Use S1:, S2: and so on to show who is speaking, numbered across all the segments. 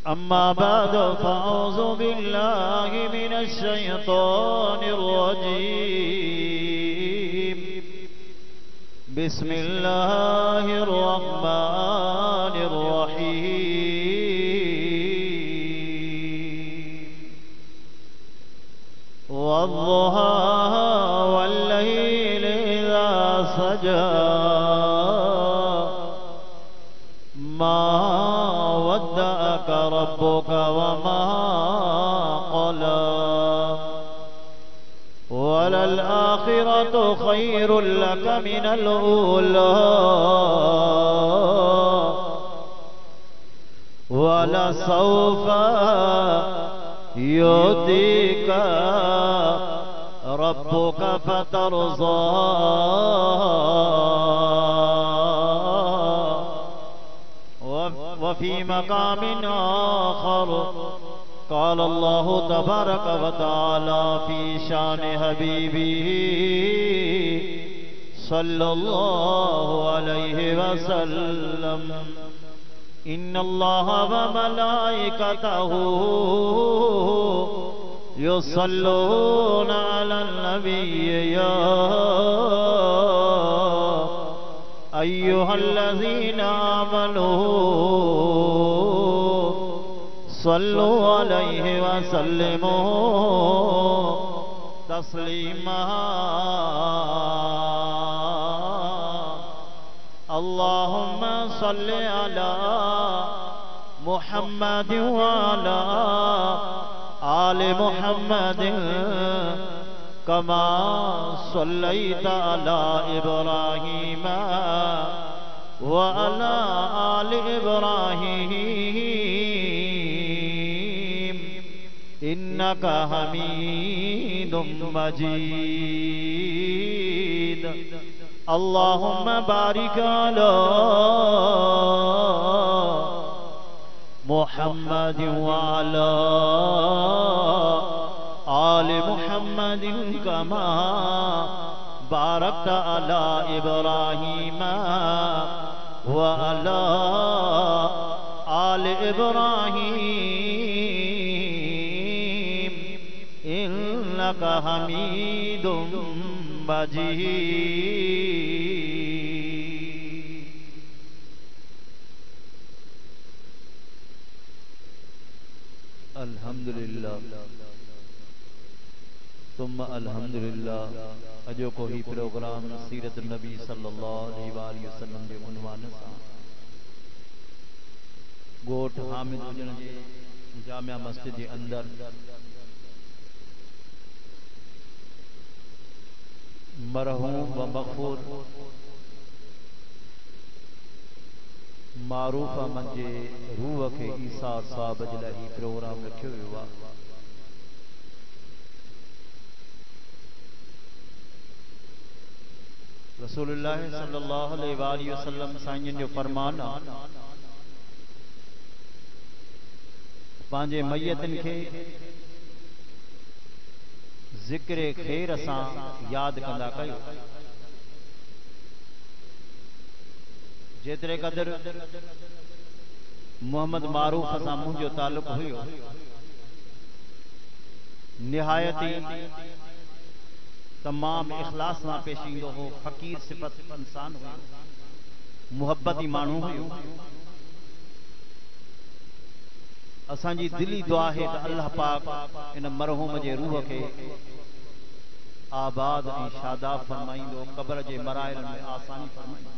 S1: أما بعد فأعوذ بالله من الشيطان الرجيم. بسم الله الرحمن الرحيم. والضحى والليل إذا سجى ما ودعك ربك وما قلى وللآخرة خير لك من الأولى ولسوف يؤتيك ربك فترضى. وفي مقام آخر قال الله تبارك وتعالى في شان حبيبه صلى الله عليه وسلم: إن الله وملائكته يصلون على النبي يا أيها الذين آمنوا صلوا عليه وسلموا تسليما. اللهم صل على محمد وعلى آل محمد كما صليت على إبراهيم وعلى آل إبراهيم إنك حميد مجيد. اللهم بارك على محمد وعلى آل محمد كما باركت على إبراهيم وعلى آل إبراهيم إنك حميد مجيد. अल्हम्दुलिल्लाह तुम अल्हम्दुलिल्लाह। अजो को ही प्रोग्राम सीरत नबी सल्लल्लाहु अलैहि वसल्लम जे उनवान सां गोठ हामिद हुजण जे जामिया मस्जिद जे अंदर मरहूम व मग़फ़ूर मारूफ मंजे रूह के ईसा साहब जे लाइ प्रोग्राम रखियो वियो आहे। रसूलुल्लाह सल्लल्लाहु अलैहि वसल्लम साईं जो फरमान आहे पंहिंजे मैयतन खे ज़िक्र ख़ैर सां याद कंदा कयो। जेतिरे क़दर मोहम्मद मारूफ सां मुंहिंजो ताल्लुक़ हुयो निहायती तमाम इखलास सां पेश ईंदो हो। फ़कीर सिफ़त इंसान हुयो, मुहब्बती माण्हू हुयो। असांजी दिली दुआ है त अल्लाह पाक इन मरहूम जे रूह के आबाद ऐं शादाब फरमाईंदो, क़ब्र जे मराइल में आसानी फरमाईंदो,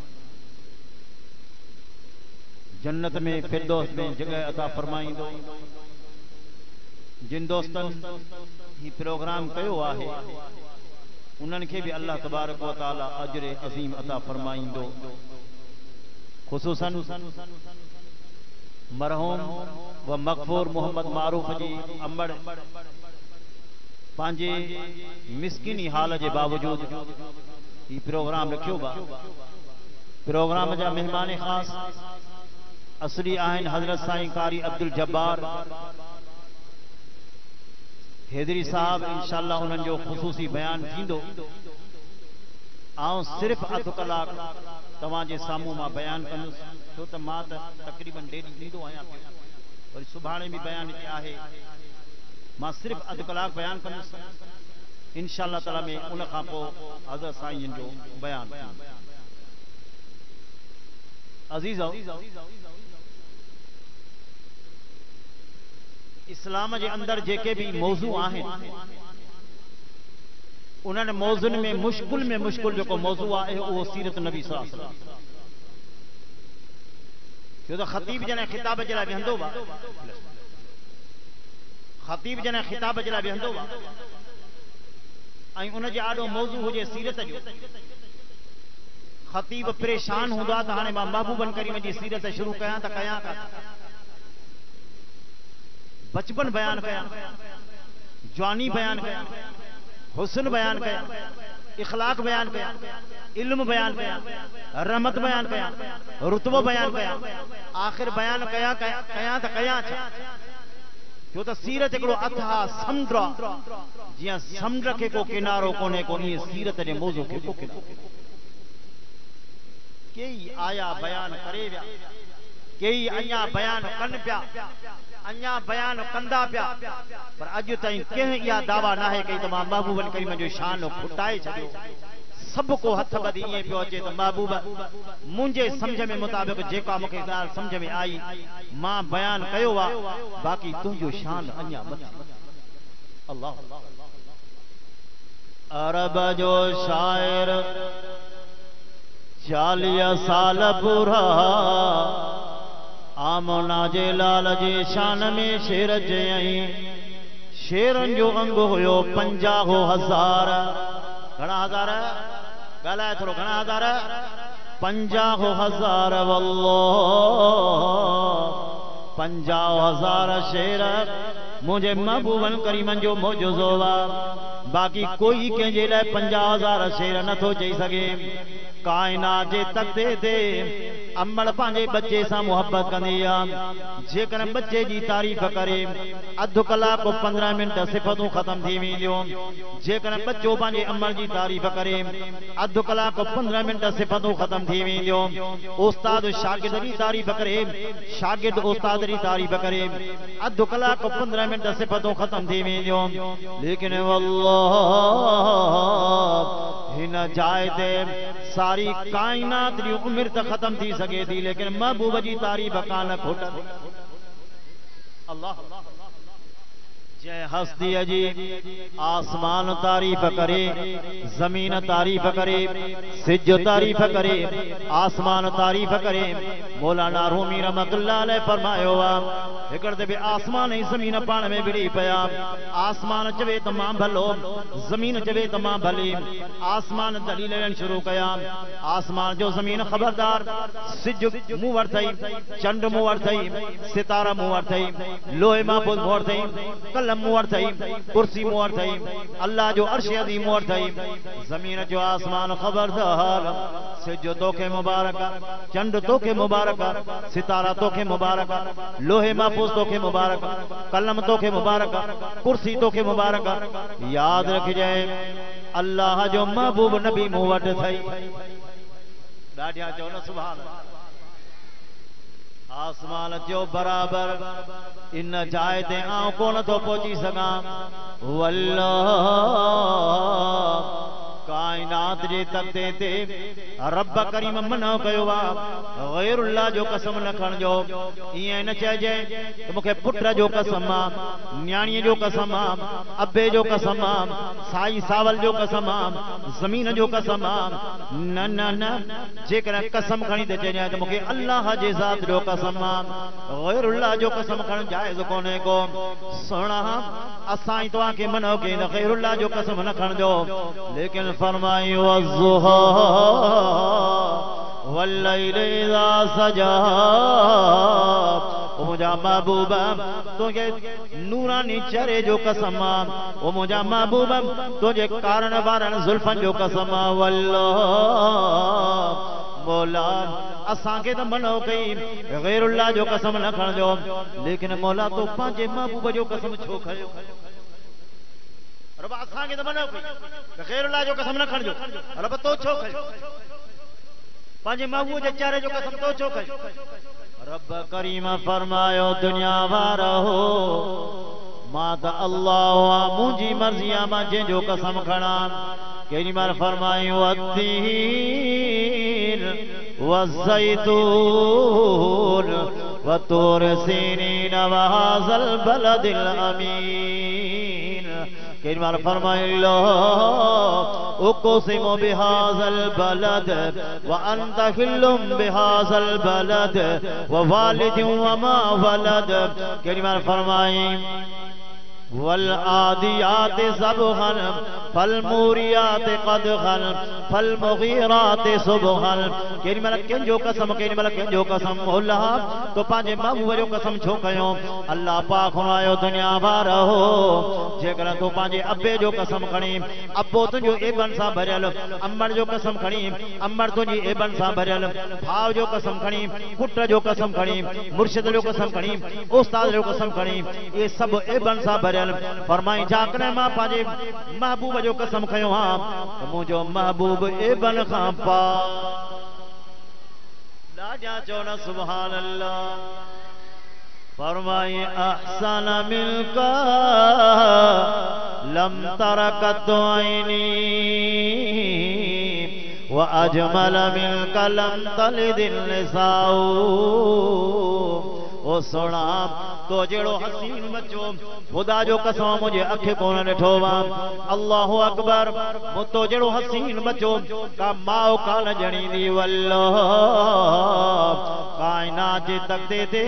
S1: जन्नत में फिरदौस में जगह अता फरमाईंदो। जिन दोस्तन ही प्रोग्राम कयो आहे उन्हनि खे भी अल्लाह तबारक व तआला अजर अज़ीम अता फरमाईंदो। खुसूसन मरहूम व मग़फ़ूर मोहम्मद मारूफ जी अंबड़ पांजे मिस्किनी हाल जे बावजूद ही प्रोग्राम रखियो बा। प्रोग्राम जा मेहमान खास असली आहिन हजरत साईं कारी अब्दुल जब्बार हैदरी साहब। इंशाअल्लाह उन्हनि जो ख़ुसूसी बयान थींदो। आउं सिर्फ़ अधु कलाक तव्हांजे साम्हूं मां बयान कंदुसि, छो त मां त तक़रीबन डेली ॾींदो आहियां, पर सुभाणे भी बयान आहे मां सिर्फ़ अधु कलाक बयान कंदुसि इंशाअल्लाह ताला में उन खां पोइ हज़रत साईं जो बयान अज़ीज़ो इस्लाम जे अंदर जेके भी मौज़ू आहिनि उन्हनि मौज़ुनि में मुश्किल जेको मौज़ू आहे उहो सीरत नबी सल्लल्लाहु अलैहि वसल्लम छो त ख़तीब जने खिताब जे लाइ वेहंदो बा ख़तीब जने खिताब जे लाइ वेहंदो बा ऐं उन जे आॾो मौज़ू हुजे सीरत जो ख़तीब परेशान हूंदा त हाणे मां महबूबन करीम जी सीरत शुरू कयां त कयां बचपन बयान कयां जवानी बयान कयां हुस्न बयान कयां इखलाक बयान कयां इल्म बयान कयां रहमत बयान कयां रुतबो बयान कयां आखिर बयान कयां त कयां छा छो त सीरत हिकिड़ो अथा समुंड जीअं समुंड खे को किनारो कोन्हे को ईअं सीरत जे मौज़ू खे को किनारो कई आया बयान करे विया कई अञा बयान कनि पिया अञा बयान कंदा पिया पर अॼु ताईं कंहिं इहा दावा नाहे कई त मां महबूबन करीम जो शान फुटाए छॾियो सब को हथ ॿधी ईअं पियो अचे त महबूब मुंहिंजे सम्झ में मुताबिक़ जेका मूंखे ॻाल्हि सम्झ में आई मां बयान कयो आहे बाक़ी तुंहिंजो शान अञा मथे अल्लाह अरब जो शाइर 40 साल पूरा आमोना जे लाल जे शान में शेर चयई शेरन जो अंग हुयो 50,000 घणा हज़ार ॻाल्हाए थोरो घणा हज़ार 50,000 वल्लाह 50,000 शेर मुझे महबूबन करीमन जो मौजूज़ो बाकी कोई कंहिंजे लाइ 50,000 शेर नथो चई सघे कायनात जे तख़्ते ते अमल पंहिंजे बच्चे सां मोहब्बत कंदी आहे जेकॾहिं बच्चे जी तारीफ़ करे अधु कलाक 15 मिंट सिफ़तूं ख़त्म थी वेंदियूं जेकॾहिं बच्चो पंहिंजे अमल जी तारीफ़ करे अधु कलाक 15 मिंट सिफ़तूं ख़त्म थी वेंदियूं उस्ताद शागिर्द जी तारीफ़ करे शागिर्द उस्ताद जी तारीफ़ करे अधु कलाक 15 मिंट सिफ़तूं ख़त्म थी वेंदियूं लेकिन वल्लाह हिन जाइ ते सारी कायनात जी उम्र त ख़त्म थी सके थी लेकिन महबूब जी तारीफ़ कान खुटंदी अल्लाह जय हस्ती जी आसमान तारीफ़ करे जमीन तारीफ़ करे सिज तारीफ़ करे आसमान तारीफ़ करे मौलाना रूमी रहमतुल्लाह अलैह फरमायो हिकड़ दफ़े आसमान ऐं ज़मीन पाण में विड़ी पिया आसमान चवे त मां भलो ज़मीन चवे त मां भली आसमान दलील ॾियणु शुरू कया आसमान जो ज़मीन ख़बरदार सिज मूं वटि अथई चंड मूं वटि अथई सितारा मूं वटि अथई लोहे महफूज़ मूं वटि अथई कलम मूं वटि अथई कुर्सी मूं वटि अथई अल्लाह जो अर्श अज़ीम मूं वटि अथई ज़मीन जो आसमान ख़बरदार सिज तोखे मुबारक चंड तोखे मुबारक सितारा तोखे मुबारक लोहे महफूज़ तोखे मुबारक कलम तोखे मुबारक कुर्सी तोखे मुबारक याद रखिजांइ अल्लाह जो महबूब नबी मूं वटि अथई ॾाढिया चओ न सुभान आसमान जो बराबर इन जाइ ते आऊं कोन थो पहुची सघां वल्लाह कायनात जे तख़्ते ते रब करीम मना कयो गैरुल्लाह जो कसम न खणजो ईअं न चइजे त मूंखे पुट जो कसम न्याणीअ जो कसम अबे जो कसम साई सावल जो कसम ज़मीन जो कसम न न न जेकॾहिं कसम खणी त चइजे त मूंखे अल्लाह जे ज़ात जो कसम गैरुल्लाह जो कसम खणण जाइज़ कोन्हे को सुणा असां ई तव्हांखे मनो कई त गैरुल्लाह जो कसम न खणजो लेकिन फरमाई वज़ुहा वल्लैल इज़ा सजा ओ मुंहिंजा महबूब तुंहिंजे नूरानी चेहरे जो कसम ओ मुंहिंजा महबूब तुंहिंजे कारण वारनि ज़ुल्फ़नि जो कसम वल्लाह मौला असांखे त मनो कई गैरुल्लाह जो कसम न खणजो लेकिन मौला तो पंहिंजे महबूब जो कसम छो खयो रब असांखे त मनो कई गैरुल्लाह जो कसम न खणजो रब तो छो खयो पंहिंजे महबूब जे चेहरे जो कसम तो छो खयो रब करीम फरमायो दुनिया वारो मां त अल्लाह मुंहिंजी मर्ज़ीअ मां जंहिंजो कसम खणा केॾी महिल फरमायो अत्तीन वज़्ज़ैतून वतूर सीनीन वहाज़ल बलदिल अमीन केॾी महिल फरमायो उक़सिमु बिहाज़ल बलद व अंत हिल्लुम बिहाज़ल बलद व वालिदिन व मा वलद केॾी महिल फरमाई वल आदियात ज़बहन फल मूरियात क़दहन फल मुगीरात सुबहन केॾी महिल कंहिंजो कसम केॾी महिल कंहिंजो कसम अल्लाह तो पंहिंजे महबूब जो कसम छो कयो अल्लाह पाक फरमायो दुनिया वारो जेकर तो पंहिंजे अबे जो कसम खणी अबो तुंहिंजो एबन सां भरियल अम्बर जो कसम खणी अम्बर तुंहिंजी एबन सां भरियल भाव जो कसम खणी पुट जो कसम खणी मुर्शिद जो कसम खणी उस्ताद जो कसम खणी ये सभु एबन सां भरियल फरमाई जाकरे मां पंहिंजे महबूब जो कसम खयो हां त मुंहिंजो महबूब एबन खां पा लाजा चो न सुभान अल्लाह फरमाई अहसन मिलका लम तरकत ऐनी व अजमल मिलका लम तलिदिल निसाउ ओ सोना तो जेड़ो हसीन बच्चो खुदा जो कसम मुझे अखे कोन ॾिठो वा अल्लाह अकबर तो जेड़ो हसीन बच्चो का माओ कान जणी दी वल्लाह कायनात जे तकते ते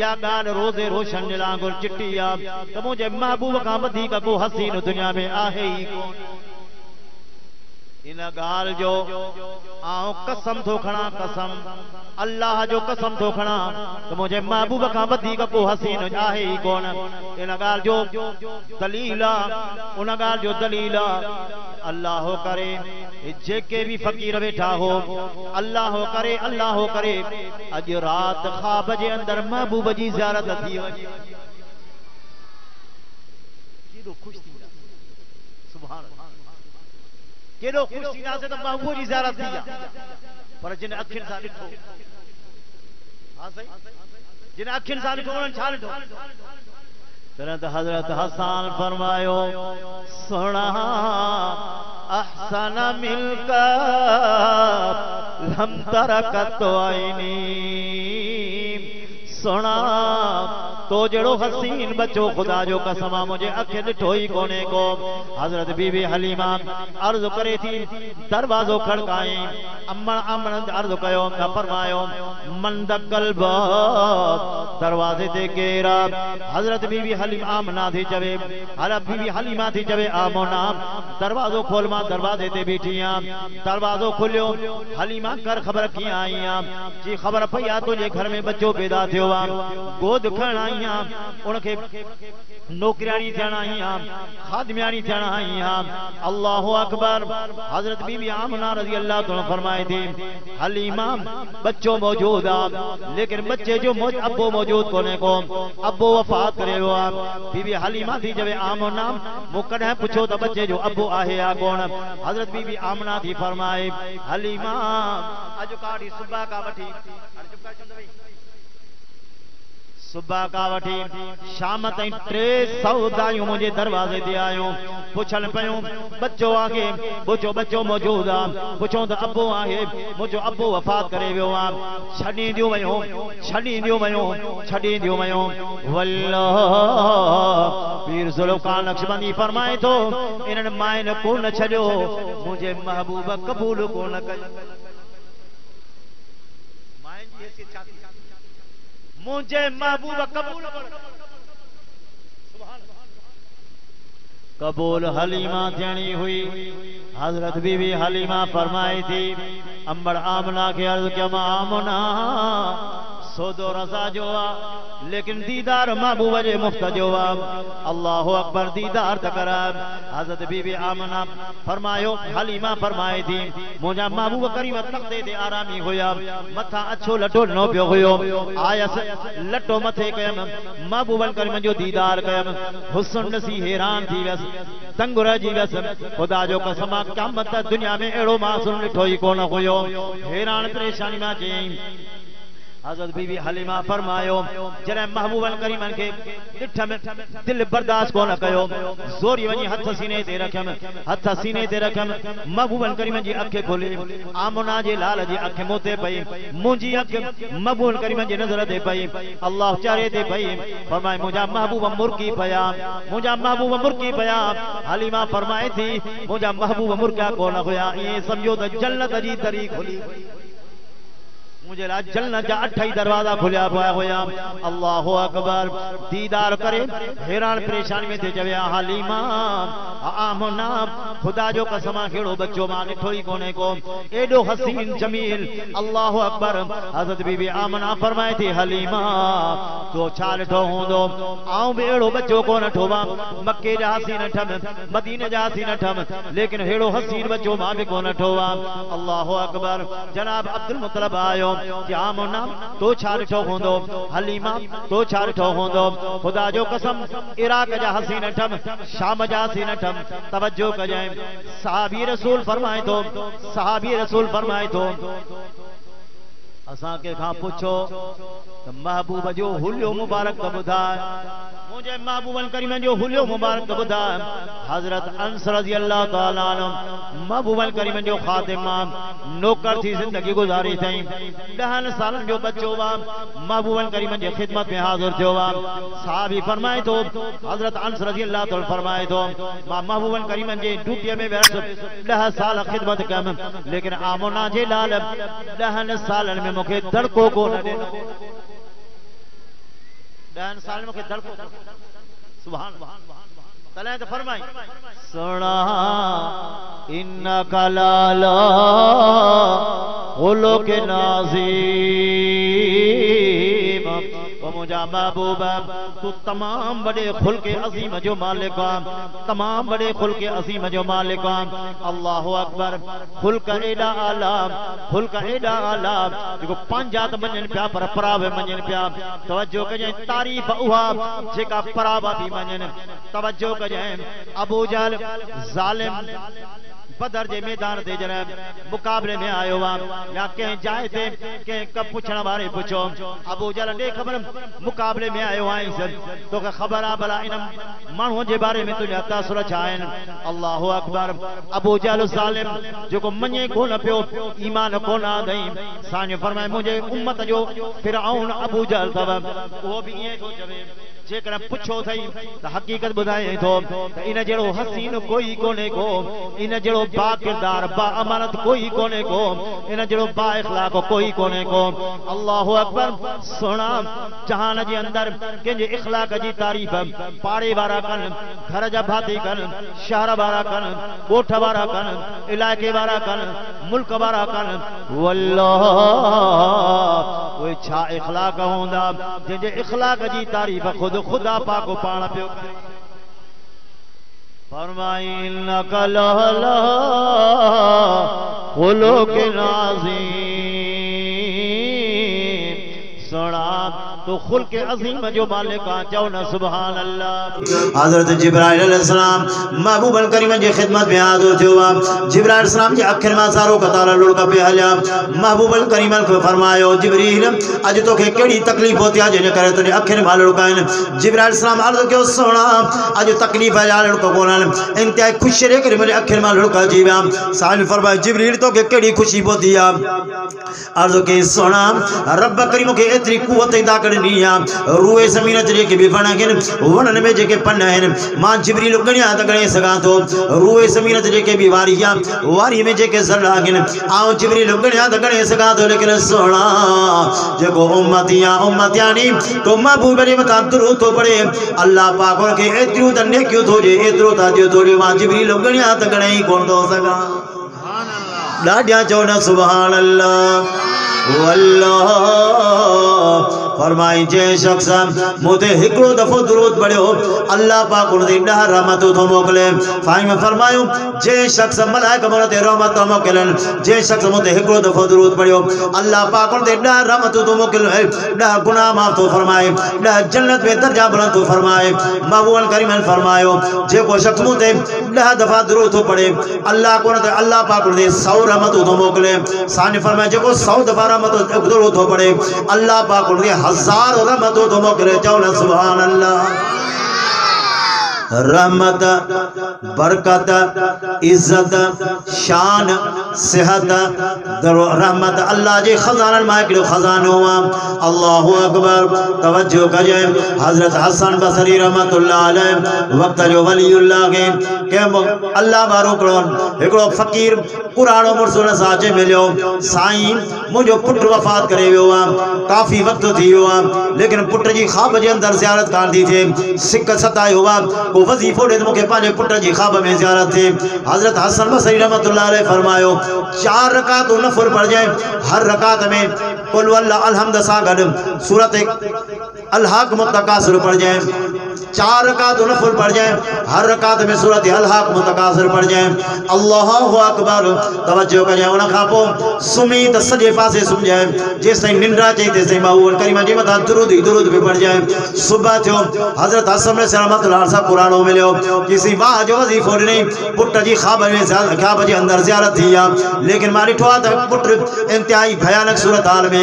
S1: या गाल रोज़े रोशन लांगुर चिट्टी आ त मुझे महबूब का वधीक को हसीन दुनिया में आहे ही कोन इन गाल जो आऊं कसम थो खणा कसम अल्लाह जो कसम थो खणा तो मुझे महबूब का वधीक को हसीन आहे ही कोन इन गाल जो दलील उन गाल जो दलील अल्लाह करे जेके भी फकीर बैठा हो अल्लाह करे अज रात ख्वाब जे अंदर महबूब जी ज़ियारत थी वञे केॾो खुश थींदा सुभान अल्लाह केॾो खुश थींदासीं त महबूब जी ज़ियारत थी पर जिन अखियुनि सां ॾिठो हाँ सही जिन अखियुनि सां ॾिठो उन्हनि छा ॾिठो तुरंत हजरत हसन फरमायो सुना अहसन मिलका लम तरकत ऐनी सुना तो जड़ो हसीन बच्चो खुदा जो कसम मुझे अखे ॾिठो ही कोने को हजरत बीबी हलीमा अर्ज करे थी दरवाजो खड़काई अमन अर्ज कयो न फरमायो मंद कल्ब दरवाजे ते केरा हजरत बीबी हलीमा आमना थी चवे हजरत बीबी हलीमा थी चवे आमोना दरवाजो खोल मां दरवाजे ते बीठी आ दरवाजो खुलियो हलीमा कर खबर कीअं आई आ जी खबर पई आ तुझे घर में बच्चो पैदा थियो आ गोद खण आई उनके नौकरियाणी थियण आई खादमियाणी थियण आई अल्लाह अकबर हजरत बीबी आमना रज़ी अल्लाह ताला फरमाए थी हलीमा बच्चो मौजूद आ लेकिन बच्चे जो अब्बो मौजूद कोने को अब्बो वफात करे वियो आ बीबी हलीमा थी चवे आमना मूं कॾहिं पुछो त बच्चे जो अब्बो आहे या कोन हजरत बीबी आमना थी फरमाए हलीमा अॼु काड़ी सुबह का वठी सुबह का वठी शाम ताईं 300 दायूं मुझे दरवाजे ते आयो पुछल पयूं बच्चो आहे मुझो बच्चो मौजूद आ पुछो त अब्बो आहे मुझो अब्बो वफात करे वियो आ छॾी दियो वयो वल्लाह पीर ज़ुल्फ़कार नक्शबंदी फरमाए थो इन्हनि माइन कोन छॾियो मुझे महबूब कबूल कोन कयो माइन जी हैसियत छा थी मुझे महबूब कबूल कबूल हलीमा थियणी हुई हजरत बीबी हलीमा फरमाई थी अंबर आमना के अर्ज किया आमना सौदो रजा जो आ लेकिन दीदार महबूब जे मुफ्त जो आ अल्लाह अकबर दीदार त कर हजरत बीबी आमना फरमायो हलीमा फरमाए थी मुझा महबूब करीम तख्ते ते आरामी हुया मथा अच्छो लटो न पियो हुयो आयस लटो मथे कयम महबूबन करीम जो दीदार कयम हुस्न ॾिसी हैरान थी वियस तंग रहिजी वियस खुदा जो कसम क़यामत दुनिया में अहिड़ो मासूम ॾिठो ई कोन हुयो हैरान परेशानी में चई हज़रत बीबी हलीमा फरमायो जॾहिं महबूबन करीमन के ॾिठ में दिल बर्दाश्त कोन कयो ज़ोरी वञी हथ सीने ते रखियमि हथ सीने ते रखियमि महबूबन करीमन जी अखि खोली आमना जे लाल जी अखि मूं ते पई मुंहिंजी अखि महबूबन करीमन जी नज़र ते पई अल्लाह चेहरे ते पई फरमाए मुंहिंजा महबूब मुर्की पिया मुंहिंजा महबूब मुर्की पिया हलीमा फरमाए थी मुंहिंजा महबूब मुर्गा कोन हुया ईअं सम्झो त जन्नत जी दरी खुली मुझे जन्नत जा 8 दरवाजा खुलिया पिया हुया अल्लाह अकबर दीदार करे हैरान परेशानी में थे चविया हलीमा आमना खुदा जो कसम केड़ो बच्चो मां ॾिठो ई कोने को एडो हसीन जमील अल्लाह अकबर हज़रत बीबी आमना फरमाए थी हलीमा तो छा ॾिठो हूंदो आऊं बि एड़ो बच्चो कोन ठोवा मक्के जा हसीन ठम मदीने जा हसीन ठम लेकिन हेड़ो हसीन बच्चो मां भी कोन ठोवा अल्लाह अकबर जनाब अब्दुल मुतलब आयो आमना तो छा ॾिठो हूंदो हलीमा तो छा ॾिठो हूंदो खुदा जो कसम इराक जा हसीन ठम शाम जा हसीन ठम तवज्जो कजाए सहाबी रसूल फरमाए थो सहाबी रसूल फरमाए थो असां के खां पुछो त महबूब जो हुलियो मुबारक त ॿुधाए मुझे महबूबन करीमन जो हुलियो मुबारक त ॿुधाए हजरत अनस रज़ी अल्लाह तआला अन्हु महबूबन करीमन जो खातिमा नौकर थी जिंदगी गुजारी थई 10 सालन जो बच्चो वा महबूबन करीमन जी खिदमत में हाजिर थियो वा साहबी फरमाए तो हजरत अनस रज़ी अल्लाह तआला फरमाए तो मां महबूबन करीमन जी ड्यूटी में वियसि 10 साल खिदमत कयमि लेकिन आमना जे लाल 10 सालन में मुखे दड़को कोन ॾिनो 10 साल में दड़को सुभान तले तो फरमाई सुना इन्नका लाला गुलो के नाज़ीम वो मुझा महबूब तू तमाम बड़े खुल के अजीम जो मालिक तमाम बड़े खुल के अजीम जो मालिक अल्लाह अकबर खुल का एडा आला खुल का एडा आला जो पंजात मञन पिया पर परावे मञन पिया तवज्जो कजे तारीफ उहा जेका परावा भी मञन तवज्जो कजे अबू जहल जालिम बदर जे मैदान ते जरा मुकाबले में आयो वा या कहीं जाए थे कहीं कब पूछण वारे पूछो अबू जहल दे खबर मुकाबले में आयो आई सर तो के खबर आ भला इन मानू जे बारे में तुझा तासुर छाइन अल्लाह अकबर अबू जहल जालिम जो को मने कोन पियो ईमान कोन आदई साने फरमाए मुझे उम्मत जो फिरऔन अबू जहल तब वो भी ये तो चवे जेकर पुछो थई त हकीकत बुधाए थो इन जेड़ो हसीन कोई कोने को इन जेड़ो बा किरदार बा अमानत कोई कोने को इन जेड़ो बा इखलाक कोई कोने को अल्लाह अकबर सोना जहान जे अंदर के जे इखलाक जी तारीफ पाड़े वारा कन घर जा भाती कन शहर वारा कन कोठ वारा कन इलाके वारा कन मुल्क वारा कन वल्लाह कोई छा इखलाक होंदा जे इखलाक जी तारीफ खुद खुदा पाको पाण पियो फरमाई इन्नका लअला खुलुक़िन अज़ीम सुना तो खुल के अजीम जो मालिक चो न सुभान अल्लाह हजरत जिब्राइल अलैहिस्सलाम महबूबन करीम जी खिदमत में हाजिर थियो जिब्राइल अलैहिस्सलाम जी अखिर में सारो कतार लुड़का पे हलिया महबूबन करीम को फरमायो जिब्रील अज तो के केड़ी तकलीफ होती है जिने करे तो अखिर में लुड़काइन जिब्राइल अलैहिस्सलाम अर्ज क्यों सोना अज तकलीफ है लुड़को कोन इंतहाई खुशी रे करे मेरे अखिर में लुड़का जीवा साहिब फरमाया जिब्रील तो के केड़ी खुशी होती है अर्ज के सोना रब करीम के इतनी कुव्वत अदा रूए ज़मीन ते के भी वण वणन में जेके पन आहिनि मां जिब्रील गणिया त गणे सघां थो रूए ज़मीन ते जेके भी वारी वारी में जेके ज़र आहिनि आऊं जिब्रील गणिया त गणे सघां थो लेकिन सोना जेको उम्मतियानी तो महबूब जे मथां दुरूद थो पढ़े अल्लाह पाक के एतिरियूं त नेकियूं थो ॾे एतिरो त ॾियो थो ॾियो मां जिब्रील गणिया त गणे ई कोन थो सघां ॾाढा चओ न सुभान अल्लाह वल्लाह
S2: फरमाई जे शख्स मुते हिकड़ो दफो दुरूद पढ़ियो अल्लाह पाक उन ते 10 रहमत तो मोकले फाइम फरमायो जे शख्स मलाइका उन ते रहमत तो मोकलन जे शख्स मुते हिकड़ो दफो दुरूद पढ़ियो अल्लाह पाक उन ते 10 रहमत तो मोकले 10 गुनाह माफ तो फरमाए 10 जन्नत में दर्जा बुलंद तो फरमाए महबूब करीम फरमायो जे को शख्स मुते 10 दफा दुरूद तो पढ़े अल्लाह को ते अल्लाह पाक उन ते 100 रहमत तो मोकले साने फरमाया जे को 100 दफा रहमत दुरूद तो पढ़े अल्लाह पाक उन ते 1000 रहमत तो मोकले चौला सुभान अल्लाह रहमत बरकत इज्जत शान सेहत रहमत अल्लाह जे खजाना माइकड़ो खजानो अल्लाह अकबर तवज्जो कजे हजरत हसन बसरी रहमतुल्लाह अलैह वक्त जो वलीउल्लाह के अल्लाह बारो एकड़ो फकीर पुराणो मुर्सुल साचे मिलियो साईं मुझो पुट वफात करे वियो काफी वक्त थी वियो लेकिन पुट जी ख्वाब जे अंदर ज़ियारत कान थी थे सिक सतायो को वजीफो दे मुके पाने पुट जी ख्वाब में ज़ियारत थे हजरत हसन बसरी रहमतुल्लाह अलैह फरमायो 4 रकात नफल पढ़ जाए हर रकात में कुल वल्लाह अलहम्द सा गड सूरत अलहाक मुतकासिर पढ़ जाए 4 रकात नफल पढ़ जाए हर रकात में सूरत अलहाक मुतकासिर पढ़ जाए अल्लाहु अकबर तवज्जो कजे उन खा पो सुमी त सजे पासे सुम जाए जेस ताईं निंद्रा चे तेस ताईं महबूब करीम जे मथा दुरूद भी पढ़ जाए सुबह थियो हजरत हसन रहमतुल्लाह साहब पुरानो मिलियो किसी वाह जो वजीफो नहीं पुट जी ख्वाब जे अंदर ज़ियारत थी लेकिन मां डिठो त पुट इंतहाई भयानक सूरत हाल में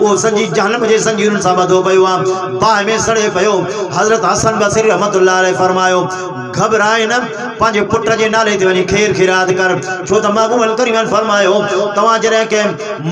S2: वो संजी जहन्नम जे संजीवन सां बधो पयो बाह में सड़े पयो हजरत हसन बसरी रहमतुल्लाह अलैह फरमायो घबराए न पांजे पुट जे नाले ते वनी खेर खिरात कर छो त महबूब करीम फरमायो तवा जरे के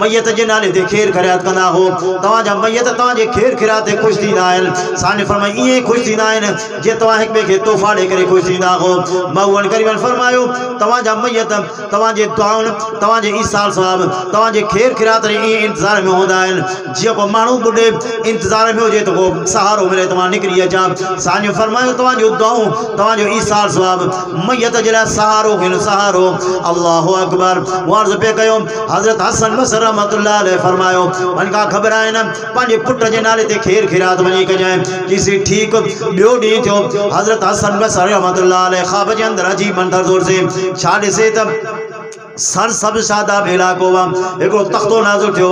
S2: मैयत जे नाले ते खेर खिरात कंदा हो तवा जा मैयत तवा जे खेर खिरात ते खुश थींदा आहिन साने फरमाई ये खुश थींदा आहिन जे तवा एक बे के तोहफा दे करे खुश थींदा हो महबूब करीम फरमायो तवा जा मैयत तवा जे दुआउन तवा जे ईसाल सवाब तवा जे खेर खिरात रे इंतजार में होंदा आहिन जे को मानू बुढ़े इंतजार में हो जे तो को सहारो मिले तवा निकरी अचा साने फरमायो तवा जो दुआऊं तवा जो ईसाल सवाब मैयत जला सहारो खेल सहारो अल्लाहु अकबर वार्ज पे कयो हजरत हसन बसरी रहमतुल्लाह अलैह फरमायो मन का घबराए न पांजे पुट जे नाले ते खेर खिरात वनी कजाए किसी ठीक बियो डी थियो हजरत हसन बसरी रहमतुल्लाह अलैह ख्वाब जे अंदर अजीब मंदर जोर से छाड़े से तब सर सब सादा बेला को एकड़ो तख्तो नाज़िल थियो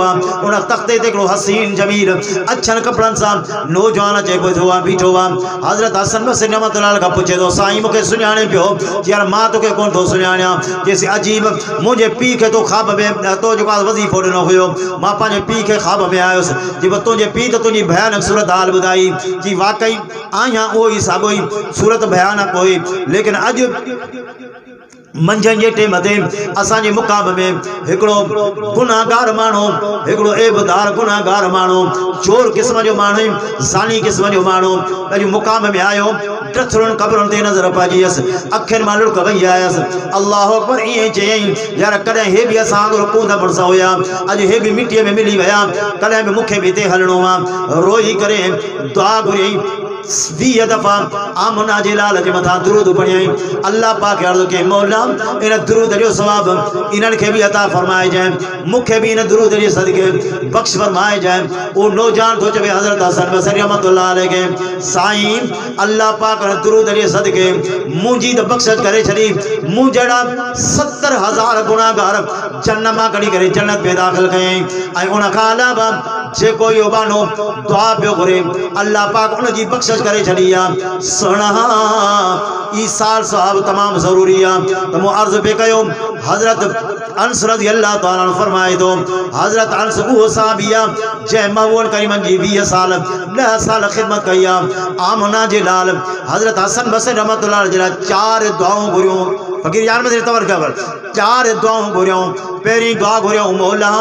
S2: उन तख्ते ते एकड़ो हसीन जमील अच्छन कपड़न सा नौजवान जे बैठो बीठो हजरत हसन बसरी रहमतुल्लाह अलैह का पूछे तो साईं मुके सुञाणे पियो यार मां तोके कोन तो सुञाणिया जैसे अजीब मुझे पी के तो ख्वाब में तो जो वजीफो दिनो हुयो मां पांजे पी के ख्वाब में आयोस जी तुझे पी तो तुझी भयानक सूरत हाल बुधाई जी वाकई आया ओ ही सागोई सूरत भयानक हुई लेकिन अज मंझन जे टेम ते असांजे मुकाम में हिकड़ो गुनाहगार मानो हिकड़ो एबदार गुनाहगार मानो चोर किस्म जो मानो ज़ानी किस्म जो मानो अज मुकाम में आयो टथरुन कब्रन ते नजर पाजीस अखिन मां लुक वई आयस अल्लाह अकबर ये चई यार कदे हे भी असां रुकूंदा बरसा होया अज हे भी मिट्टी में मिली वया कदे भी मुखे भी ते हलणो रोई करे दुआ घुरी 20 दफा आमना जे लाल जे मथा दुरूद पढ़ियई अल्लाह पाक अर्ज़ के मौला इन दुरूद जो सवाब इनन के भी अता फरमाए जाए मुखे भी इन दुरूद जे सदके बख्श फरमाए जाए ओ नौजवान तो चवे हजरत हसन बसरी रहमतुल्लाह अलैह के साईं अल्लाह पाक दुरूद जे सदके मुंजी द बख्शिश करे छड़ी मु जड़ा 70,000 गुनाहगार जन्नत में कड़ी करे जन्नत में दाखिल कई आई उन का अलावा जे कोई बानो दुआ पियो करे अल्लाह पाक उन जी बख्शिश करे छड़िया सुना ईसाल साहब तमाम जरूरी तो मु अर्ज पे कयो हजरत अनस रज़ी अल्लाह तआला अन्हु फरमाए तो हजरत अनस वो साहबिया जै महबूब करीम जी 20 साल 10 साल खिदमत कया आमना जे लाल हजरत हसन बसरी रहमतुल्लाह अलैह 4 दुआओं घुरियो फकीर यार में तवर खबर 4 दुआओं घुरियो पहली दुआ घुरियो मौला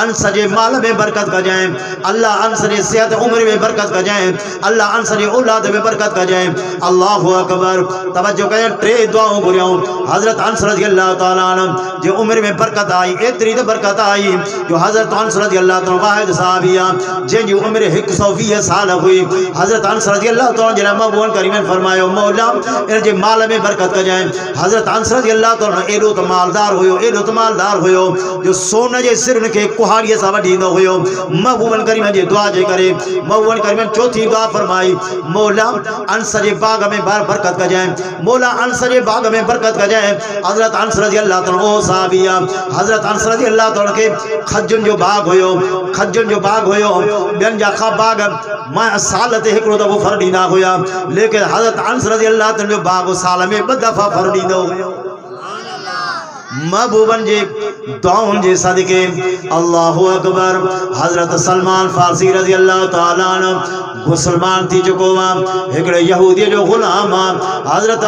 S2: अंस जे माल में बरकत कर जाए अल्लाह अंस जे सेहत उम्र में बरकत कर जाए अल्लाह अंस जे औलाद में बरकत कर जाए अल्लाहु अकबर तवज्जो करें 3 दुआओं घुरियो हजरत अंस रज़ी अल्लाह तआला अन्हु जे उम्र में बरकत आई एतरी तो बरकत आई जो हजरत अंस रज़ी अल्लाह तआला वाहिद साहबिया जिन उम्र 120 साल हुई हजरत अंस रज़ी अल्लाह तआला जे महबूब करीम ने फरमायो मौला इन जे माल में बरकत कर जाए हजरत अंस रज़ी अल्लाह तआला एडो तो मालदार हुयो जो सोन जे सिर के कुहाड़ीअ सां वढींदो हुयो। महबूबन करीम जे दुआ जे करे महबूबन करीम चौथी दुआ फरमाई, मौला अंस जे बाग में बरकत कजाए, मौला अंस जे बाग में बरकत कजाए। हजरत अंस रज़ी अल्लाह ताला ओ साहबिया, हजरत अंस रज़ी अल्लाह ताला के खजुन जो बाग हुयो, खजुन जो बाग हुयो। ॿियनि जा खा बाग मां साल ते हिकिड़ो दफ़ो फर ॾींदा हुया, लेकिन हजरत अंस रज़ी अल्लाह ताला जो बाग साल में 2 दफ़ा फर ॾींदो हुयो। महबूबन जे दुआउनि जे सदके अल्लाहु अकबर। हजरत सलमान फारसी रज़ी अल्लाह ताला अन्हु मुसलमान थी चुको हुआ, हिकिड़े यहूदी जो गुलाम। हजरत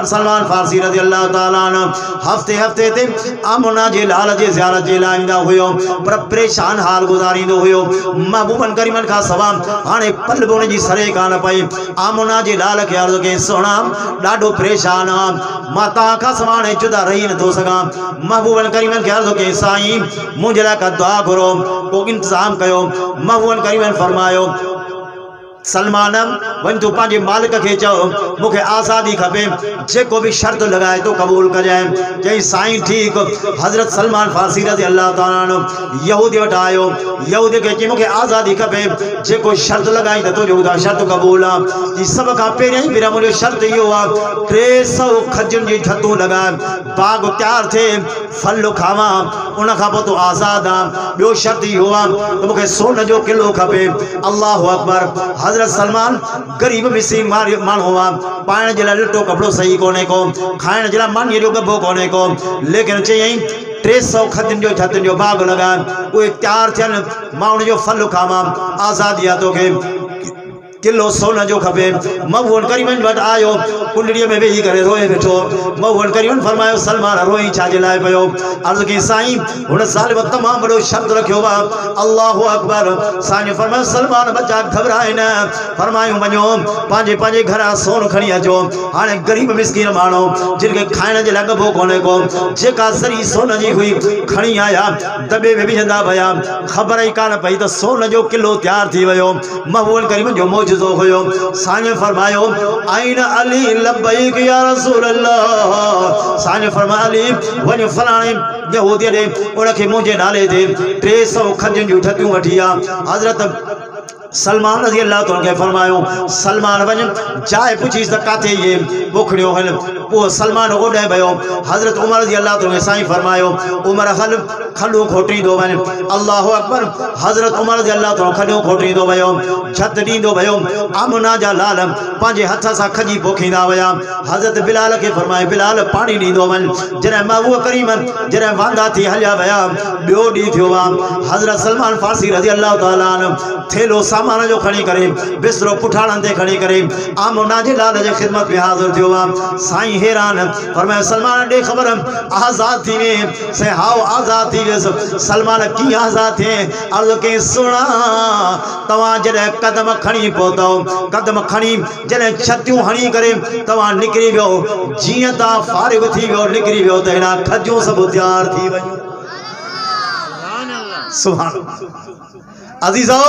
S2: सलमान फारसी रज़ी अल्लाह ताला अन्हु हफ़्ते हफ़्ते ते आमना जे लाल जे ज़ियारत जे लाइ ईंदा हुयो, पर परेशान हाल गुज़ारींदो हुयो। महबूबन करीमन खां सवा हाणे पल बि उन जी सरे कान पई। आमना जे लाल खे अर्ज़ु कई, सोना ॾाढो परेशान आहियां, मां तव्हां खां सवा हाणे जुदा रही नथो सघां। महबूबन करीमन खे अर्ज़ु कई, साईं मुंहिंजे लाइ का दुआ घुरो, को इंतज़ाम कयो। महबूबन करीमन फरमायो, सलमान वञ तूं पंहिंजे मालिक खे चओ मूंखे आज़ादी खपे, जेको भी शर्त लगाए तो कबूल कजाए। चई साईं ठीक। हजरत सलमान फारसी रज़ी अल्लाह ताला अन्हु यहूदी वटि आयो, यहूदी खे चई मूंखे आज़ादी खपे, जेको शर्त लगाई त तुंहिंजो ॿुधाए शर्त कबूल आहे। सभ खां पहिरियों ई भेरा मुंहिंजो शर्त इहो आहे, 300 खजुनि जी छतूं लॻाए, बाग तयारु थिए, फल खावां, उन खां पोइ तूं आज़ाद आहे। ॿियो शर्त इहो आहे त मूंखे सोन जो किलो खपे। अल्लाहु अकबर। हजरत सलमान गरीब मिस्कीन माण्हू हुआ, पाइण जे लाइ लटो कपिड़ो सही कोन्हे को, खाइण जे लाइ मानीअ जो गब्बो कोन्हे को, लेकिन चयईं 300 खजुनि जो छतुनि जो बाग लॻाए, उहे तयारु थियनि, मां उन जो फल खावां, आज़ादी आहे तोखे, किलो सोन जो खपे। महबूबन करीमन वटि आयो, कुंडड़ीअ में वेही करे रोए वेठो। महबूबन करीमन फरमायो, सलमान रोई छाजे लाइ पियो? अर्ज़ु कई, साईं हुन साल में तमामु वॾो शर्त रखियो आहे। अल्लाहु अकबर। साईं फरमायो, सलमान बच्चा घबराए न। फरमायूं वञो पंहिंजे पंहिंजे घरां सोन खणी अचो। हाणे गरीब मिस्कीन माण्हू जिन खे खाइण जे लाइ गबो कोन्हे को, जेका सरी सोन जी हुई खणी आया, दॿे में विझंदा विया, ख़बर ई कान पई त सोन जो किलो तयारु थी वियो। महबूबन करीमन जो मौजूदो हुयो। साईं फरमायो, आइन अली लब्बैक या रसूल अल्लाह। साईं फरमायो, अली वञ फलाणे यहूदी ॾे, उनखे मुंहिंजे नाले ते 300 खजुनि जूं छतियूं वठी आ। हजरत सलमान रज़ी अल्लाह ताला के फरमायो, सलमान वञ जाए पुछीस त काथे ये पोखड़ियो हल। वो सलमान ओॾे वियो। हजरत उमर रज़ी अल्लाह ताला साईं फरमायो, उमर हल खलू खोटींदो वञ। अल्लाहु अकबर। हजरत उमर रज़ी अल्लाह ताला खलू खोटींदो वियो, छत ॾींदो वियो। आमना जा लाल पंहिंजे हथ सां खजी पोखींदा विया। हजरत बिलाल खे फरमायो, बिलाल पाणी ॾींदो वञ। जॾहिं महबूब करीम जॾहिं वांदा थी हलिया विया, ॿियो ॾींहुं थियो आहे। हजरत सलमान फारसी रज़ी अल्लाह ताला थेलो सामान जो खणी करे, बिस्तरो पुठाड़न ते खणी करे आमना जे लाल जे ख़िदमत में हाज़िर थियो आहे। साईं हैरान फरमायो, सलमान ॾे ख़बर आज़ाद थी वे। से हाओ आज़ाद थी वियसि। सलमान कीअं आज़ाद थिए? अर्ज़ु कई, सुणा तव्हां जॾहिं कदम खणी पहुतो, कदम खणी जॾहिं छतियूं हणी करे तव्हां निकिरी वियो, जीअं तव्हां फारिग थी वियो, निकिरी वियो त हेॾा खजूं सभु तयारु थी वयूं। सुभान अल्लाह। अज़ीज़ो,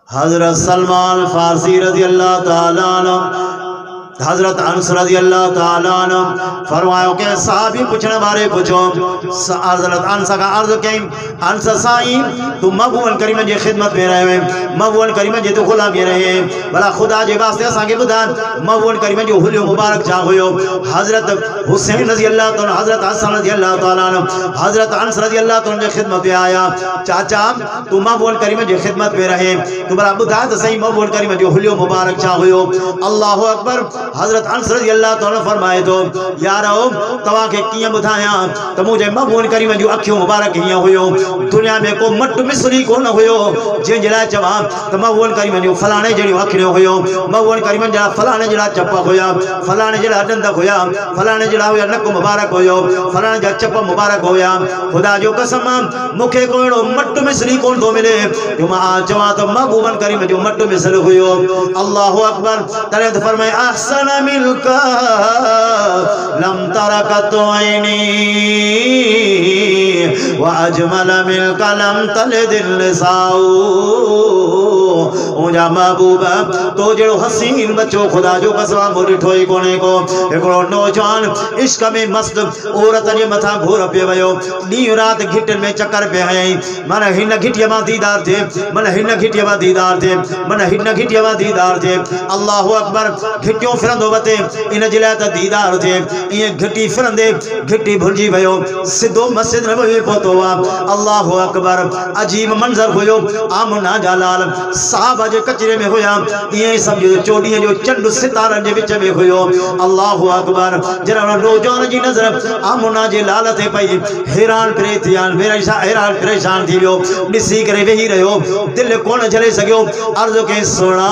S2: हजरत सलमान फारसी रज़ी अल्लाह ताला अन्हु, हजरत अंस रज़ी अल्लाह ताला अन्हु फरमायो के साहबी पुछण वारे पुछो। हजरत अंस का अर्ज़ कई, अंस साईं तू महबूबन करीम जी खिदमत में रहे, महबूबन करीम जी तू गुलामी रहे, भला खुदा जे वास्ते असांखे ॿुधाए महबूबन करीम जो हुलियो मुबारक छा हुयो? हजरत हुसैन रज़ी अल्लाह ताला, हजरत हसन रज़ी अल्लाह ताला अन्हु, हजरत अंस रज़ी अल्लाह ताला जी खिदमत में आया। चाचा तू महबूबन करीम जी खिदमत में रहे, तू भला ॿुधाए त सही महबूबन करीम जो हुलियो मुबारक छा हुयो? अल्लाहु अकबर। हजरत अंस रज़ी अल्लाह ताला फरमाए तो, यारो तव्हां खे कीअं ॿुधायां त मुंहिंजे महबूबन करीम जूं अखियूं मुबारक हीअं हुयो, दुनिया में को मट मिसरी कोन हुयो जंहिंजे लाइ चवां त महबूबन करीम जूं फलाणे जहिड़ियूं अखियूं हुयो, महबूबन करीम जा फलाणे जहिड़ा चप हुया, फलाणे जहिड़ा ॾंद हुया, फलाणे जहिड़ा हुया नक मुबारक हुयो, फलाणे जा चप मुबारक हुया। ख़ुदा जो कसम मूंखे को अहिड़ो मट मिसरी कोन थो मिले जो मां चवां त महबूबन करीम जो मट मिसल हुयो। अल्लाहु अकबर। तॾहिं त फरमाए, अहसन मिलका लम तरकत ऐनी व अजमल मिलका लम तलिद निसाउ। मुझा महबूब तो जड़ो हसीन बच्चो खुदा जो कसवा मुझे ठोई कोने को एकड़ो नौजवान इश्क में मस्त औरत जे मथा घोर पे वयो नी रात घिटन में चक्कर पे हई मन हिन घिटिया मा दीदार थे मन हिन घिटिया मा दीदार थे मन हिन घिटिया मा दीदार थे अल्लाह अकबर घिटियो फिरंदो वते इन जिला त दीदार थे ये घिटी फिरंदे घिटी भुलजी वयो सिद्धो मस्जिद में वे पहुतो वा अल्लाह अकबर अजीब मंजर होयो आमना जालाल साहब जे कचरे में होया ये सब जो चोड़ी जो चंड सितारन जे विच में होयो अल्लाह अकबर जरा नौजवान जी नजर आमना जे लाल थे पई हैरान परेशान हैरान परेशान थी वियो दिसी करे वेही रहो दिल कोन झले सकियो अर्ज के सुना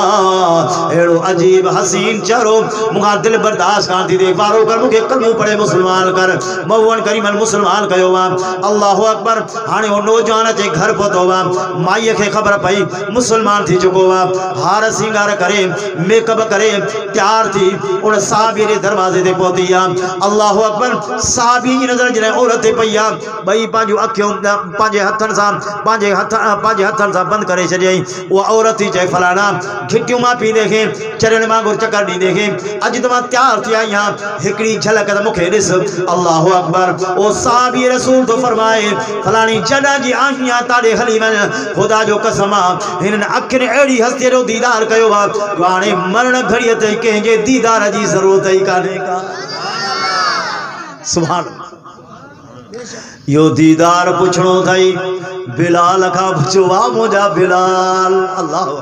S2: एड़ो अजीब हसीन चरो मुगा दिल बर्दाश्त कान थी दे बारो कर मुके कलमो पड़े मुसलमान कर मौवन करीमन मुसलमान कयो वा अल्लाह अकबर हाने वो नौजवान जे घर पहुतो वा माई के खबर पई मुसलमान थी चुको वा हार सिंगार करे मेकअप करे तैयार थी उन साहबी रे दरवाजे ते पहुती आ अल्लाह अकबर साहबी जी नजर जने औरत पईया बई पांजो अखियों पांजे हथन सा पांजे हथन सा बंद करे छई वो औरत ही चाहे फलाना घिटियों मा पी देखे चरण मा गुर चक्कर दी देखे अज तमा तैयार थी आई यहां हिकड़ी झलक त मुखे दिस अल्लाह अकबर ओ साहबी रसूल तो फरमाए फलानी जडा जी आहियां ताड़े हली वन खुदा जो कसम हिन अखिन एड़ी हस्ती जो दीदार कयो वा वाणे मरण घड़ी ते के जे दीदार जी जरूरत ही काने का सुभान यो दीदार पुछणो थई बिलाल का पुछवा मुझा बिलाल अल्लाह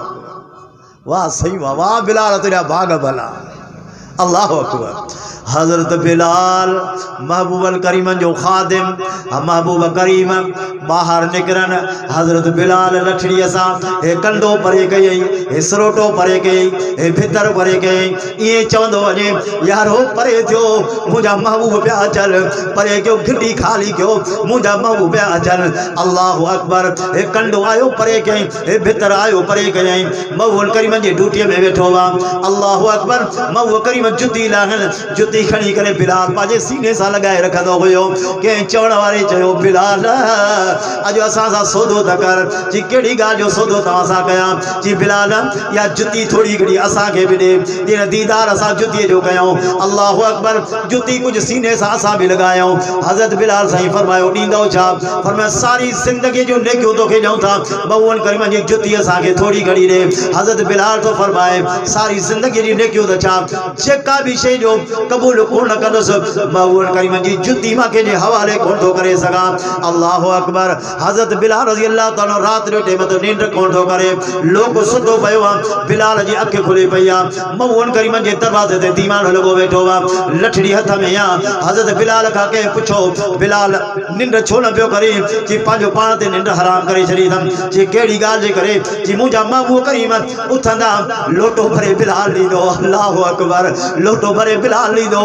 S2: वाह सही वाह बिलाल तेरा भाग भला अल्लाह अकबर हजरत बिलाल महबूब करीमन जो खादिम महबूब करीम बाहर निकरन हजरत बिलाल लठड़ी सा हे कंडो परे कई हे सरोटो परे कई हे भितर परे कई ये चवंदो वने यारो परे थियो मुझा महबूब प्या चल परे क्यों घिटी खाली क्यों मुझा महबूब प्या चल अल्लाह अकबर हे कंडो आयो परे कई हे भितर आयो परे कई महबूब करीमन जी ड्यूटी में बैठो वा अल्लाह अकबर महबूब करीम जुती लाहन जुती खड़ी करे बिलाल पाजे सीने सा लगाए रखंदो हुयो के चवण वारे चयो बिलाल अज असा सा सौदो त कर जी केड़ी गाल जो सौदो तवा सा कया जी बिलाल या जुती थोड़ी घड़ी असा के भी दे दिन दीदार असा जुती जो कयो अल्लाह अकबर जुती कुछ सीने सा असा भी लगायो हजरत बिलाल सही फरमायो दींदो छा फरमाया सारी जिंदगी जो नेकियो तो के जाऊं था बहुवन करीम जी जुती असा के थोड़ी घड़ी दे हजरत बिलाल तो फरमाए सारी जिंदगी जी नेकियो तो छा जेका भी शे जो कबूल कोन कंदस महबूब करीम जी जुती मा के जे हवाले कोन तो करे सगा अल्लाह अकबर हजरत बिलाल रजी अल्लाह ताला रात रे टेम तो नींद कोन तो करे लोग सुतो पयो बिलाल जी अख खुली पया महबूब करीम जे दरवाजे ते दीवान लगो बैठो वा लठड़ी हाथ में या हजरत बिलाल का के पूछो बिलाल नींद छो न पियो करे जी पांजो पाण ते नींद हराम करे छड़ी थम जी केड़ी गाल जे करे जी मुजा महबूब करीम उठंदा लोटो भरे बिलाल ली दो अल्लाह अकबर लोटो भरे बिलाल ली दो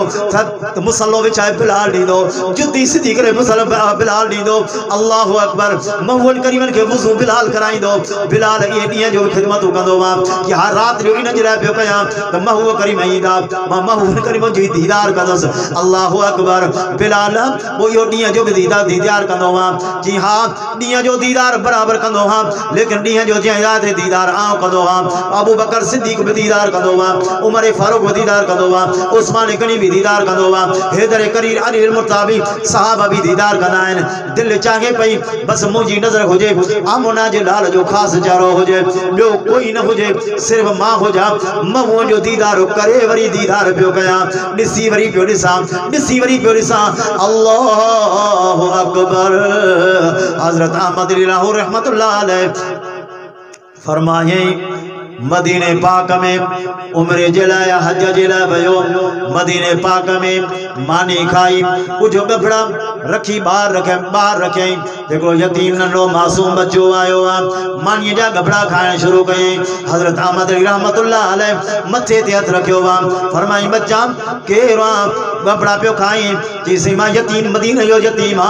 S2: मुसल्लो विछाए बिलाल दी दो जुती सीधी करे मुसल्लो बिलाल दी दो अल्लाह अकबर महबूब करीमन के वुजू बिलाल कराई दो बिलाल ये दिया जो खिदमत कंदो वा कि हर रात जो इन जरा पे कया त महबूब करीम ईदा महबूब करीम जी दीदार कंदस अल्लाह अकबर बिलाल वो यो दिया जो दीदार कंदो वा जी हां दिया जो दीदार बराबर कंदो हां लेकिन दिया जो याद दीदार आ कंदो हां अबू बकर सिद्दीक भी दीदार कंदो वा उमर फारूक भी दीदार कंदो वा उस्मान गनी भी दीदार कंदो वा हैदर करीर अली मुर्ताबी साहब भी दीदार कंदा आहिन दिल चाहे पई बस मुजी नजर होजे आमना जे लाल जो खास जारो होजे बियो कोई न होजे सिर्फ मां हो जा मवो जो दीदार करे वरी दीदार पियो कया दिसी वरी पियो दिसा अल्लाह अकबर हजरत अहमद लाहौर रहमतुल्लाह अलैह फरमाए मदीने पाक में उम्र जलाया हज जला भयो मदीने पाक में मानी खाई कुछ गफड़ा रखी बाहर रखे देखो यतीम नंढो मासूम बच्चो आयो मानी जा गफड़ा खाने शुरू कई हजरत अहमद रहमतुल्लाह अलैह मथे ते हथ रखियो वा फरमाई बच्चा केरा गफड़ा पियो खाई जी मां यतीम मदीने जो यतीम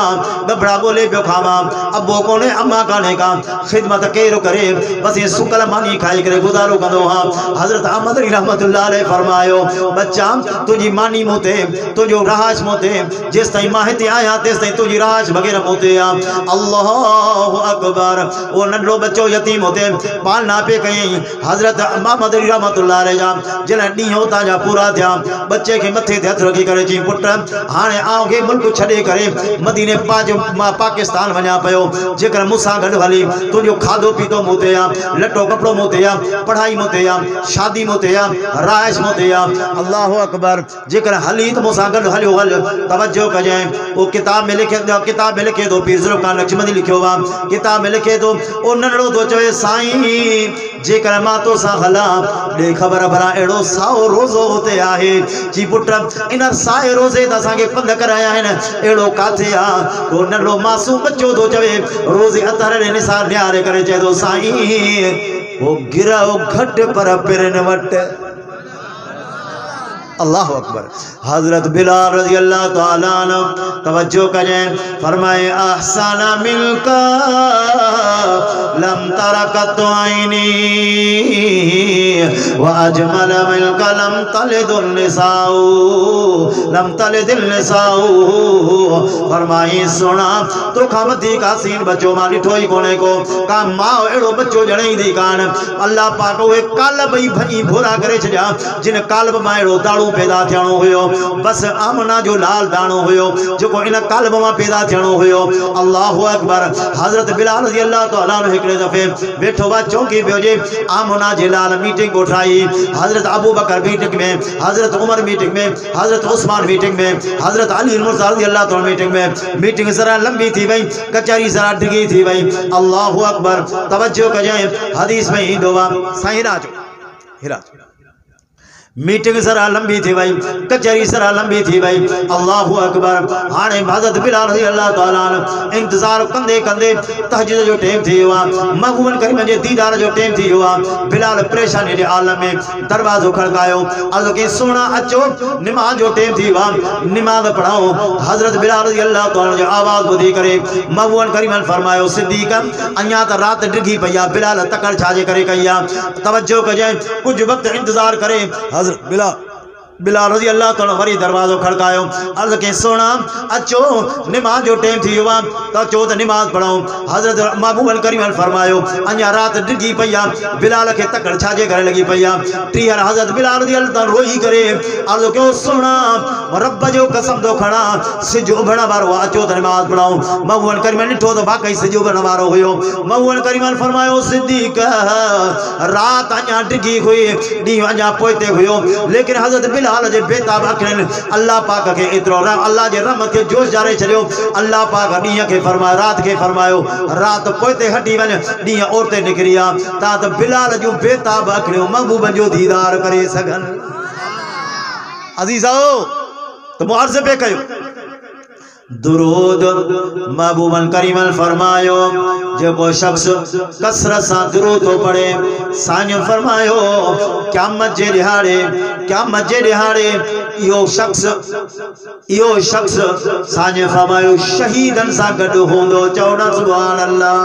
S2: गफड़ा गोले पियो खावा अब्बो कोने अम्मा काने का खिदमत केरो करे बस ये सुकल मानी खाई करे गुजारो कंदो हां हजरत अहमद रहमतुल्लाह अलैह फरमायो बच्चा तुझी मानी मोते तुझो रहाश मोते जिस ताई मां हिते आया तेस ताईं तुझी राज वग़ैरह होते आ। अल्लाहु अकबर। वो नंढो बच्चो यतीम होते पालना पे कई हजरत मोहम्मद अली रहमतुल्लाह अलैह जा जल डी होता जा पूरा थिया बच्चे के मथे ते हथ रखी करे जी पुट हाने आओगे मुल्क छड़े करे मदीने पाकिस्तान वना पयो जेकर मुसा गड हली तुझो खादो पीतो मोते आ लटो कपड़ो मोते आ पढ़ाई मोते आ शादी मोते आ राइश मोते आ। अल्लाह अकबर। जेकर हली तो मुसा गड हलियो हल तवज्जो कजे वो किताब में लिखे दो पीर ज़ुल्फ़िकार नक्शबंदी लिखियो वा किताब में लिखे दो ओ नंढड़ो तो चवे साईं जेकर मां तो सा हला दे खबर भला एड़ो साओ रोज़ो होते आहे जी पुट इन साए रोज़े ता असांखे पंध कराया है एड़ो काथे आ तो नंढड़ो मासूम बच्चो तो चवे रोज़े अतर ने निसार न्यारे करे चे तो साईं वो गिरा वो घट पर पिरन वट। अल्लाह अकबर। हजरत बिलाल रज़ी अल्लाह तआला अन्हु तवज्जो करें फरमाए अहसन मिलका लम तरकत आईनी व अजमल मिलका लम तलिदुन निसाउ। फरमाई सुना तो खामती का सीन बच्चो माली ठोई कोने को का मां एड़ो बच्चो जणे दी कान अल्लाह पाक वे कालब ही भई भोरा करे छया जिन कालब मा एड़ो दाड़ू पैदा थियणो हुयो बस आमना जो लाल दाणो हुयो जो इन कालब में पैदा थियणो हुयो। अल्लाहु अकबर। हजरत बिलाल रज़ी अल्लाह तआला अन्हु हिकड़े दफे बैठो बा चौकी पे जे आमना जे लाल मीटिंग उठाई हजरत अबू बकर मीटिंग में हजरत उमर मीटिंग में हजरत उस्मान मीटिंग में हजरत अली मुर्तज़ा रज़ी अल्लाह तआला मीटिंग में मीटिंग जरा लंबी थी वई कचहरी जरा डिगी थी वई। अल्लाहु अकबर। तवज्जो कजे हदीस में ईंदो वा साईं हिराज मीटिंग जरा लंबी थी वई कचहरी जरा लंबी थी वई। अल्लाहु अकबर। हाने हज़रत बिलाल रज़ी अल्लाह तआला अन्हु इंतजार कंदे कंदे तहज्जुद जो टाइम थी हुआ महबूबन करीम जे दीदार जो टाइम थी हुआ बिलाल परेशानी के आलम में दरवाजो खड़कायो अर्ज़ के सोना अचो नमाज जो टाइम थी हुआ नमाज पढ़ाओ। हज़रत बिलाल रज़ी अल्लाह तआला जो आवाज बुधी करे महबूबन करीम फरमायो सिद्दीक अञा त रात डिगी पई बिलाल तकड़ छाजे करे कई तवज्जो कजे कुछ वक्त इंतजार करे बिलाल रज़ी अल्लाह तआला वरी दरवाजो खड़कायो अर्ज़ के सोना अचो नमाज जो टाइम थी हुआ तो चो तो नमाज पढ़ो। हजरत महबूब करीम फरमायो अञा रात डिगी पई बिलाल के तकड़ छाजे करे लगी पई टीहर हजरत बिलाल रज़ी अल्लाह तआला रोई करे अर्ज़ के सोना रब जो कसम तो खड़ा सिज उभण वारो अचो तो नमाज पढ़ाओ। महबूब करीम ॾिठो तो वाकई सिज उभण वारो हुयो। महबूब करीम फरमायो सिद्दीक रात अञा डिगी हुई डी अञा पोइते हुयो लेकिन हजरत बिलाल जे बेताब अखिन अल्लाह पाक के इतरो अल्लाह जे रहमत के जोश जारे छलियो। अल्लाह पाक ॾींहं के फरमायो रात के फरमायो रात पोइते हटी वञ ॾींहं औरते निकरिया ता त बिलाल जो बेताब अखिन महबूब जो दीदार करे सघन। अजीजो तो मुआर्ज़ पे कयो दुरूद महबूबन करीमन फरमायो जो शख्स कसरत से दुरूद तो पढ़े साईं फरमायो क़यामत जे दिहाड़े यो शख्स साईं फरमायो शहीदन सा गडु होंदो। चौड़ा सुभान अल्लाह।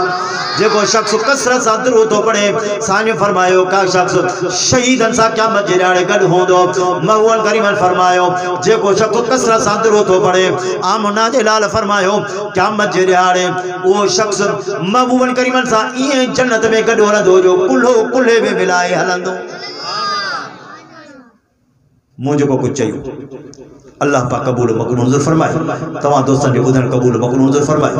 S2: जो शख्स कसरत से दुरूद तो पढ़े साईं फरमायो का शख्स शहीदन सा क़यामत जे दिहाड़े गडु होंदो। महबूबन करीमन फरमायो जो शख्स कसरत से दुरूद तो पढ़े आमना लाल फरमायो क़यामत जे दिहाड़े वो शख्स महबूबन करीमन सा इए जन्नत में गडो हलंदो जो कुल्हो कुल्हे में मिलाए हलंदो। मुझे को कुछ चाहिए अल्लाह पाक कबूल मक़बूल फरमाए तमाम दोस्तन के ॿुधण कबूल मक़बूल फरमाए।